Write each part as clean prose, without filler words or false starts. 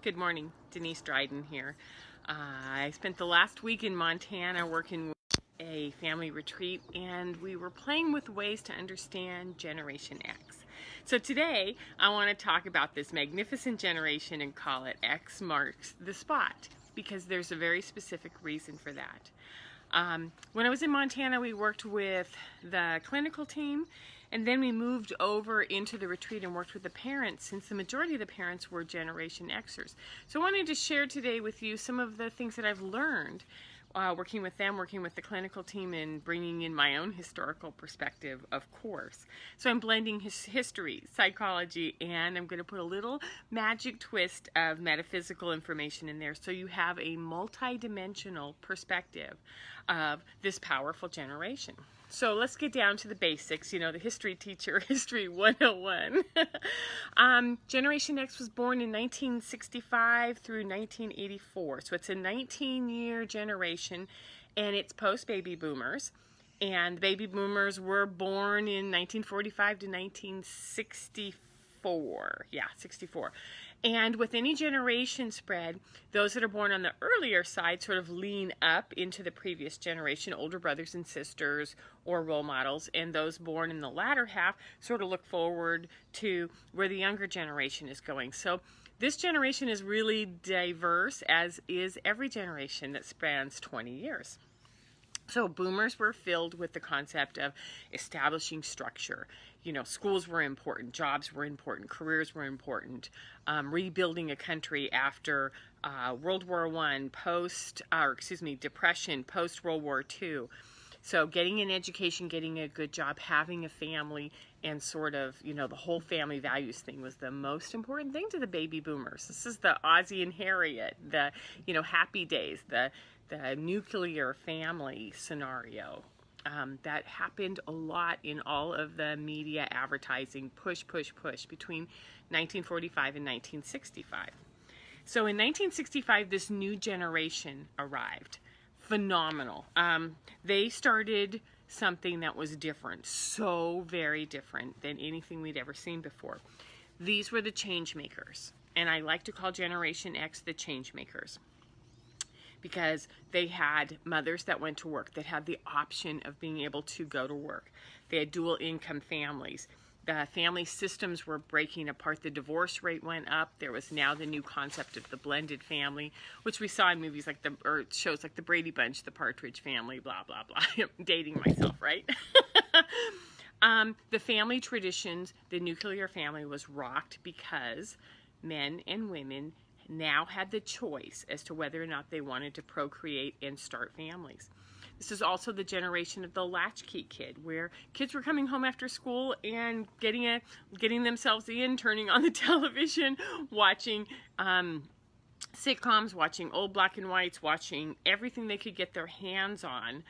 Good morning, Denise Dryden here. I spent the last week in Montana working with a family retreat, and we were playing with ways to understand Generation X. So today I want to talk about this magnificent generation and call it X marks the spot, because there's a very specific reason for that. When I was in Montana, we worked with the clinical team, and then we moved over into the retreat and worked with the parents, since the majority of the parents were Generation Xers. So I wanted to share today with you some of the things that I've learned working with them, working with the clinical team, and bringing in my own historical perspective, of course. So I'm blending history, psychology, and I'm going to put a little magic twist of metaphysical information in there, so you have a multi-dimensional perspective of this powerful generation. So let's get down to the basics, the history teacher, History 101. Generation X was born in 1965 through 1984. So it's a 19-year generation, and it's post-baby boomers. And baby boomers were born in 1945 to 1964. Yeah, 64. And with any generation spread, those that are born on the earlier side sort of lean up into the previous generation, older brothers and sisters or role models, and those born in the latter half sort of look forward to where the younger generation is going. So this generation is really diverse, as is every generation that spans 20 years. So boomers were filled with the concept of establishing structure. Schools were important, jobs were important, careers were important, rebuilding a country after World War I, Depression, post-World War II. So getting an education, getting a good job, having a family, and sort of, the whole family values thing was the most important thing to the baby boomers. This is the Ozzie and Harriet, the, happy days, the nuclear family scenario. That happened a lot in all of the media advertising, push between 1945 and 1965. So in 1965, this new generation arrived. Phenomenal. They started something that was different, so very different than anything we'd ever seen before. These were the change makers, and I like to call Generation X the change makers, because they had mothers that went to work, that had the option of being able to go to work. They had dual income families. The family systems were breaking apart. The divorce rate went up. There was now the new concept of the blended family, which we saw in movies like shows like the Brady Bunch, the Partridge Family, blah, blah, blah. I'm dating myself, right? The family traditions, the nuclear family was rocked because men and women now had the choice as to whether or not they wanted to procreate and start families. This is also the generation of the latchkey kid, where kids were coming home after school and getting themselves in, turning on the television, watching sitcoms, watching old black and whites, watching everything they could get their hands on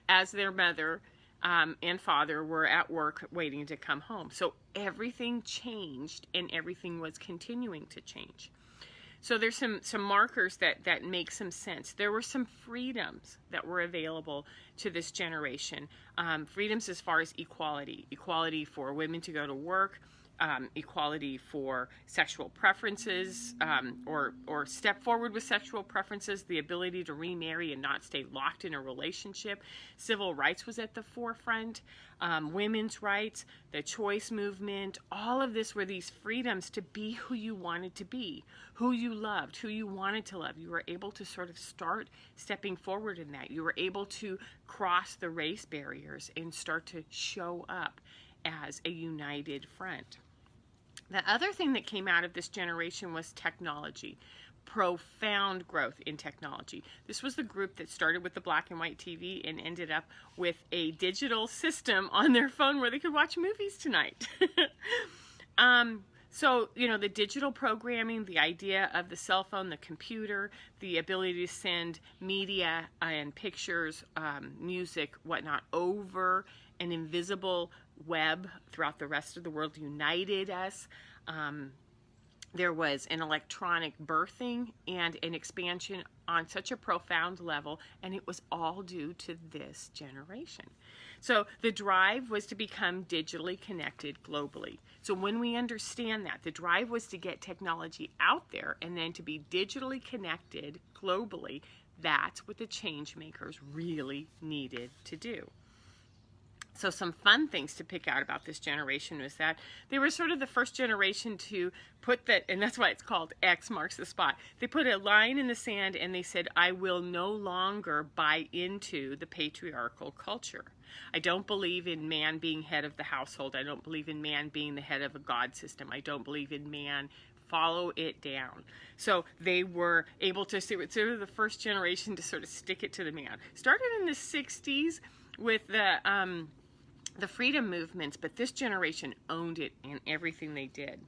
as their mother and father were at work waiting to come home. So everything changed, and everything was continuing to change. So there's some markers that make some sense. There were some freedoms that were available to this generation. Freedoms as far as equality. Equality for women to go to work, equality for sexual preferences, or step forward with sexual preferences, the ability to remarry and not stay locked in a relationship. Civil rights was at the forefront, women's rights, the choice movement, all of this were these freedoms to be who you wanted to be, who you loved, who you wanted to love. You were able to sort of start stepping forward in that. You were able to cross the race barriers and start to show up as a united front. The other thing that came out of this generation was technology. Profound growth in technology. This was the group that started with the black and white TV and ended up with a digital system on their phone where they could watch movies tonight. So, the digital programming, the idea of the cell phone, the computer, the ability to send media and pictures, music, whatnot, over an invisible web throughout the rest of the world united us. There was an electronic birthing and an expansion on such a profound level, and it was all due to this generation. So the drive was to become digitally connected globally. So when we understand that, the drive was to get technology out there and then to be digitally connected globally, that's what the change makers really needed to do. So some fun things to pick out about this generation was that they were sort of the first generation to put that, and that's why it's called X marks the spot. They put a line in the sand and they said, I will no longer buy into the patriarchal culture. I don't believe in man being head of the household. I don't believe in man being the head of a God system. I don't believe in man. Follow it down. So they were able to, sort of the first generation to sort of stick it to the man. Started in the 60s with the freedom movements, but this generation owned it in everything they did.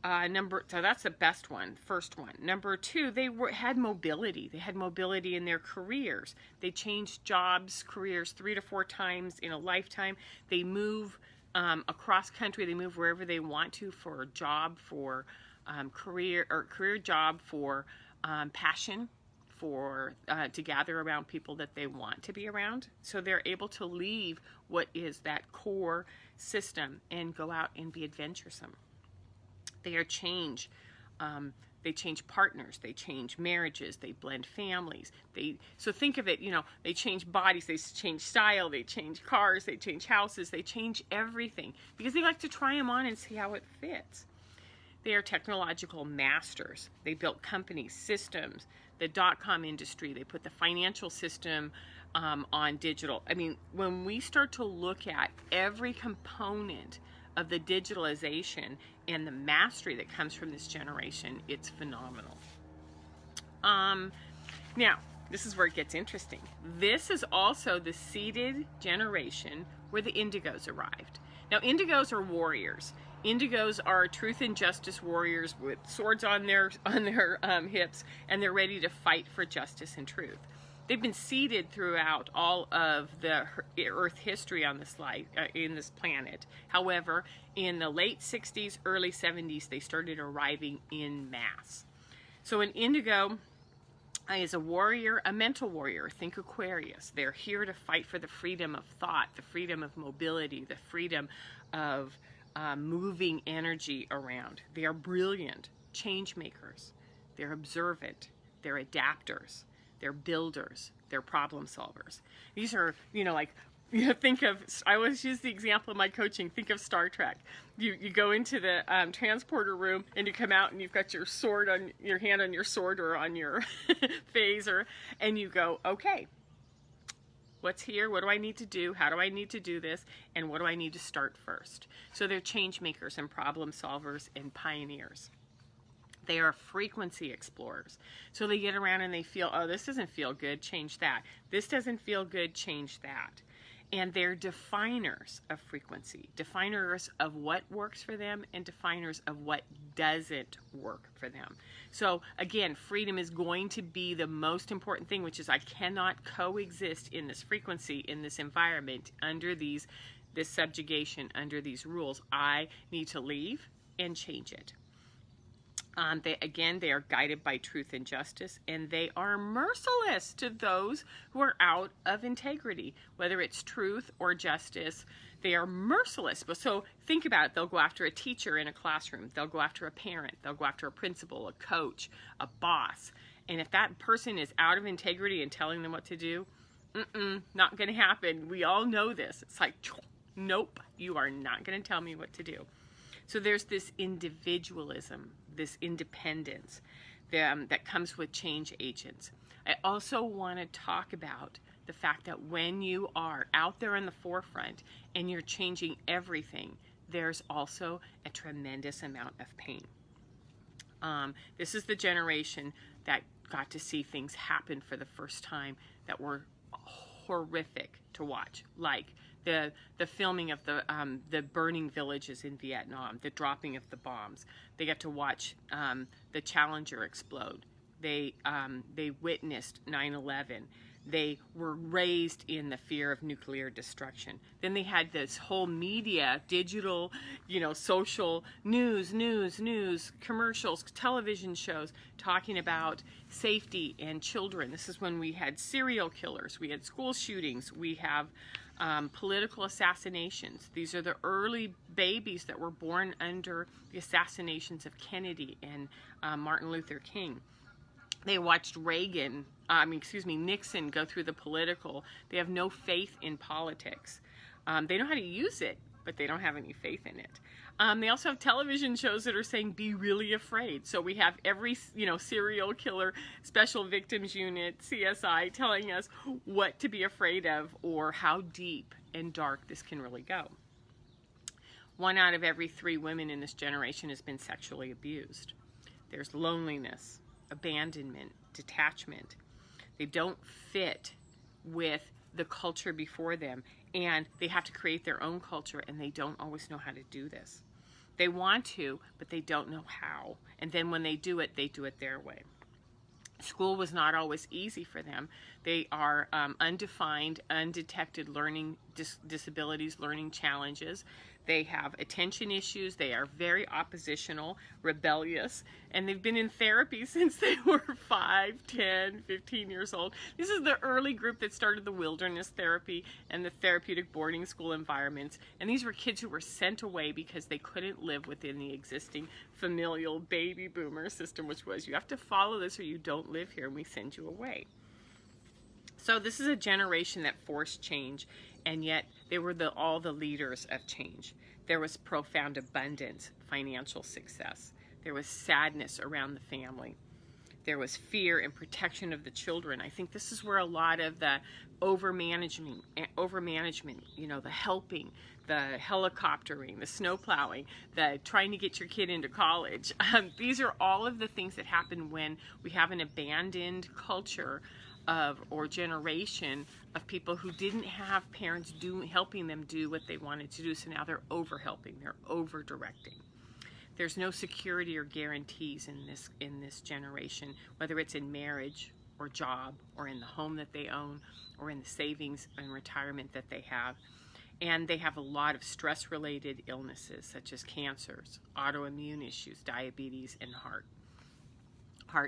So that's the best one, first one. Number two, they had mobility. They had mobility in their careers. They changed jobs, careers 3 to 4 times in a lifetime. They move across country. They move wherever they want to for a job, for career job, for passion, for to gather around people that they want to be around. So they're able to leave what is that core system and go out and be adventuresome. They change partners, they change marriages, they blend families. So think of it, they change bodies, they change style, they change cars, they change houses, they change everything because they like to try them on and see how it fits. They are technological masters. They built companies, systems, the dot-com industry. They put the financial system on digital. I mean, when we start to look at every component of the digitalization and the mastery that comes from this generation, it's phenomenal. Now, this is where it gets interesting. This is also the seeded generation where the indigos arrived. Now, indigos are warriors. Indigos are truth and justice warriors with swords on their hips, and they're ready to fight for justice and truth. They've been seeded throughout all of the Earth history on this life, in this planet. However, in the late 60s, early 70s, they started arriving in mass. So an indigo is a warrior, a mental warrior. Think Aquarius. They're here to fight for the freedom of thought, the freedom of mobility, the freedom of moving energy around. They are brilliant change makers. They're observant. They're adapters. They're builders. They're problem solvers. These are, think of, I always use the example in my coaching, think of Star Trek. You go into the transporter room and you come out and you've got your sword on your hand on your sword or on your phaser, and you go, okay, what's here? What do I need to do? How do I need to do this? And what do I need to start first? So they're change makers and problem solvers and pioneers. They are frequency explorers. So they get around and they feel, oh, this doesn't feel good, change that. This doesn't feel good, change that. And they're definers of frequency, definers of what works for them and definers of what doesn't work for them. So again, freedom is going to be the most important thing, which is I cannot coexist in this frequency, in this environment, under this subjugation, under these rules. I need to leave and change it. They are guided by truth and justice, and they are merciless to those who are out of integrity, whether it's truth or justice. They are merciless. So think about it. They'll go after a teacher in a classroom. They'll go after a parent. They'll go after a principal, a coach, a boss. And if that person is out of integrity and telling them what to do, not going to happen. We all know this. It's like, nope, you are not going to tell me what to do. So there's this individualism, this independence that comes with change agents. I also want to talk about the fact that when you are out there in the forefront and you're changing everything, there's also a tremendous amount of pain. This is the generation that got to see things happen for the first time that were horrific to watch, like the filming of the burning villages in Vietnam, the dropping of the bombs. They got to watch the Challenger explode. They witnessed 9/11. They were raised in the fear of nuclear destruction. Then they had this whole media, digital, social news, commercials, television shows talking about safety and children. This is when we had serial killers, we had school shootings, we have political assassinations. These are the early babies that were born under the assassinations of Kennedy and Martin Luther King. They watched Nixon go through the political. They have no faith in politics. They know how to use it, but they don't have any faith in it. They also have television shows that are saying, be really afraid. So we have every, serial killer, special victims unit, CSI telling us what to be afraid of or how deep and dark this can really go. 1 out of every 3 women in this generation has been sexually abused. There's loneliness, abandonment, detachment. They don't fit with the culture before them, and they have to create their own culture, and they don't always know how to do this. They want to, but they don't know how. And then when they do it their way. School was not always easy for them. They are undefined, undetected learning disabilities, learning challenges. They have attention issues. They are very oppositional, rebellious, and they've been in therapy since they were 5, 10, 15 years old. This is the early group that started the wilderness therapy and the therapeutic boarding school environments. And these were kids who were sent away because they couldn't live within the existing familial baby boomer system, which was, you have to follow this or you don't live here, and we send you away. So this is a generation that forced change, and yet they were all the leaders of change. There was profound abundance, financial success. There was sadness around the family. There was fear and protection of the children. I think this is where a lot of the overmanagement, the helping, the helicoptering, the snow plowing, the trying to get your kid into college. These are all of the things that happen when we have an abandoned culture or generation of people who didn't have parents helping them do what they wanted to do. So now they're over-helping, they're over-directing. There's no security or guarantees in this generation, whether it's in marriage or job or in the home that they own or in the savings and retirement that they have. And they have a lot of stress-related illnesses such as cancers, autoimmune issues, diabetes, and heart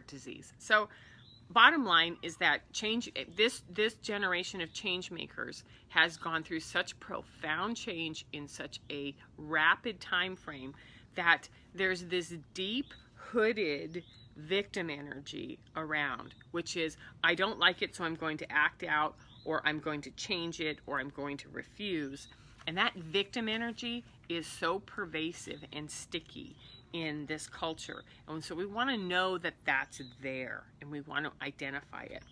disease. So bottom line is that this generation of change makers has gone through such profound change in such a rapid time frame that there's this deep hooded victim energy around, which is, I don't like it, so I'm going to act out, or I'm going to change it, or I'm going to refuse. And that victim energy is so pervasive and sticky in this culture. And so we want to know that that's there, and we want to identify it.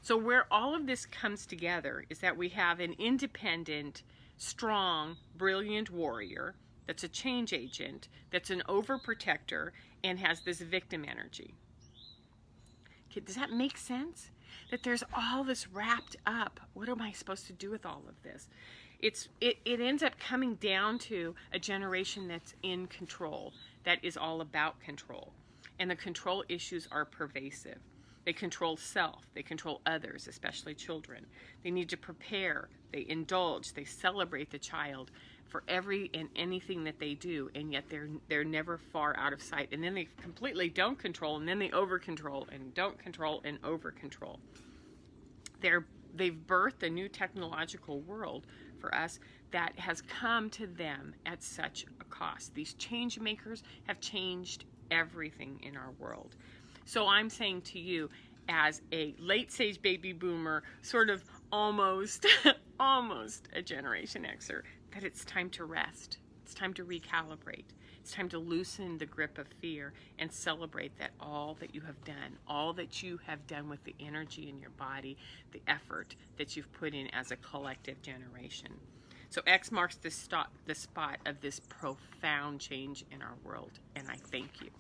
So where all of this comes together is that we have an independent, strong, brilliant warrior that's a change agent, that's an overprotector, and has this victim energy. Okay, does that make sense? That there's all this wrapped up. What am I supposed to do with all of this? It ends up coming down to a generation that's in control, that is all about control. And the control issues are pervasive. They control self, they control others, especially children. They need to prepare, they indulge, they celebrate the child for every and anything that they do, and yet they're never far out of sight. And then they completely don't control, and then they over control, and don't control, and over control. They've birthed a new technological world for us that has come to them at such a cost. These change makers have changed everything in our world. So I'm saying to you, as a late stage baby boomer, sort of almost a Generation Xer, that it's time to rest. It's time to recalibrate. It's time to loosen the grip of fear and celebrate that all that you have done with the energy in your body, the effort that you've put in as a collective generation. So X marks the spot of this profound change in our world, and I thank you.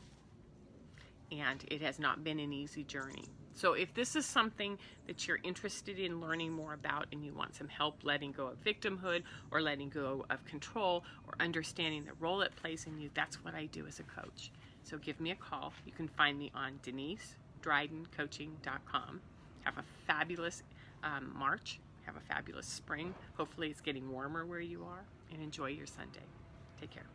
And it has not been an easy journey. So if this is something that you're interested in learning more about, and you want some help letting go of victimhood or letting go of control or understanding the role it plays in you, that's what I do as a coach. So give me a call. You can find me on DeniseDrydenCoaching.com. Have a fabulous March. Have a fabulous spring. Hopefully it's getting warmer where you are, and enjoy your Sunday. Take care.